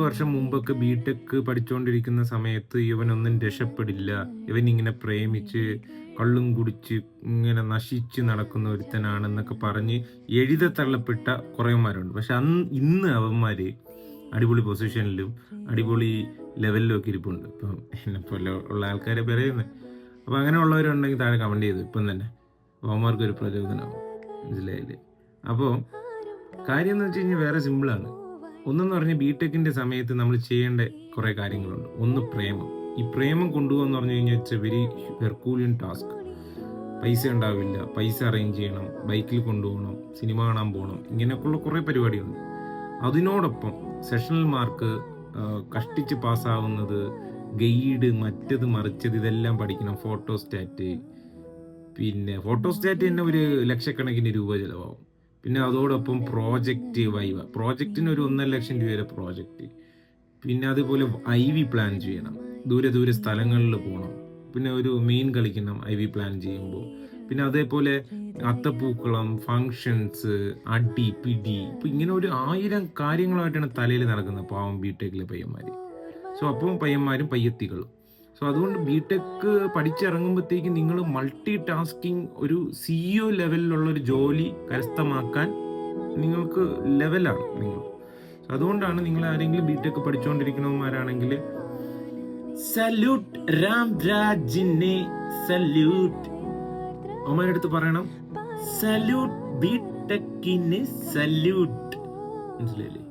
വർഷം മുമ്പൊക്കെ ബിടെക് പഠിച്ചുകൊണ്ടിരിക്കുന്ന സമയത്ത് ഇവനൊന്നും രക്ഷപ്പെടില്ല, ഇവൻ ഇങ്ങനെ പ്രേമിച്ച് കള്ളും കുടിച്ച് ഇങ്ങനെ നശിച്ച് നടക്കുന്ന ഒരുത്തനാണെന്നൊക്കെ പറഞ്ഞ് എഴുതത്തള്ളപ്പെട്ട കുറേമാരുണ്ട്. പക്ഷെ ഇന്ന് അവന്മാര് അടിപൊളി പൊസിഷനിലും അടിപൊളി ലെവലിലും ഒക്കെ ഇരിപ്പുണ്ട്. ഇപ്പം എന്നെപ്പോലെ ഉള്ള ആൾക്കാരെ പറയുന്നത്. അപ്പോൾ അങ്ങനെയുള്ളവരുണ്ടെങ്കിൽ താഴെ കമൻറ്റ് ചെയ്തു ഇപ്പം തന്നെ, അവന്മാർക്കൊരു പ്രചോദനമാവും. മനസ്സിലായില്ലേ? അപ്പോൾ കാര്യം എന്ന് വെച്ച് കഴിഞ്ഞാൽ വേറെ സിമ്പിളാണ്. ഒന്നെന്ന് പറഞ്ഞാൽ ബിടെക്കിൻ്റെ സമയത്ത് നമ്മൾ ചെയ്യേണ്ട കുറേ കാര്യങ്ങളുണ്ട്. ഒന്ന് പ്രേമം. ഈ പ്രേമം കൊണ്ടുപോകാന്ന് പറഞ്ഞു കഴിഞ്ഞാൽ it's A very Herculean task. പൈസ ഉണ്ടാവില്ല, പൈസ അറേഞ്ച് ചെയ്യണം, ബൈക്കിൽ കൊണ്ടുപോകണം, സിനിമ കാണാൻ പോകണം, ഇങ്ങനെയൊക്കെയുള്ള കുറേ പരിപാടിയുണ്ട്. അതിനോടൊപ്പം സെഷണൽ മാർക്ക്, കഷ്ടിച്ച് പാസ്സാവുന്നത്, ഗൈഡ്, മറ്റത് മറിച്ചത്, ഇതെല്ലാം പഠിക്കണം. ഫോട്ടോസ്റ്റാറ്റ്, പിന്നെ ഫോട്ടോസ്റ്റാറ്റ് തന്നെ ഒരു ലക്ഷക്കണക്കിന് രൂപ ചിലവാകും. പിന്നെ അതോടൊപ്പം പ്രോജക്റ്റ് വൈവ, പ്രോജക്റ്റിന് ഒരു 1.5 ലക്ഷം രൂപ വരെ പ്രോജക്റ്റ്. പിന്നെ അതുപോലെ IV പ്ലാൻ ചെയ്യണം, ദൂരെ ദൂരെ സ്ഥലങ്ങളിൽ പോകണം. പിന്നെ ഒരു മെയിൻ കളിക്കണം IV പ്ലാൻ ചെയ്യുമ്പോൾ. പിന്നെ അതേപോലെ അത്തപ്പൂക്കളം, ഫങ്ഷൻസ്, അടി പിടി, ഇപ്പം ഇങ്ങനെ ഒരു 1000 കാര്യങ്ങളായിട്ടാണ് തലയിൽ നടക്കുന്നത് പാവം ബിടെക്കിലെ പയ്യന്മാർ. സോ അപ്പോൾ പയ്യന്മാരും പയ്യത്തികളും. സോ അതുകൊണ്ട് ബിടെക് പഠിച്ചിറങ്ങുമ്പോഴത്തേക്കും നിങ്ങൾ മൾട്ടി ടാസ്കിങ്, ഒരു CEO ലെവലിലുള്ള ഒരു ജോലി കരസ്ഥമാക്കാൻ നിങ്ങൾക്ക് ലെവലാണ് നിങ്ങൾ. സോ അതുകൊണ്ടാണ് നിങ്ങൾ ആരെങ്കിലും ബിടെക് പഠിച്ചുകൊണ്ടിരിക്കുന്നവന്മാരാണെങ്കിൽ സല്യൂട്ട്, രാംരാജിനെ സല്യൂട്ട്. അവന്മാരുടെ അടുത്ത് പറയണം സല്യൂട്ട്, ബിടെക്കിനെ സല്യൂട്ട്. മനസ്സിലായില്ലേ?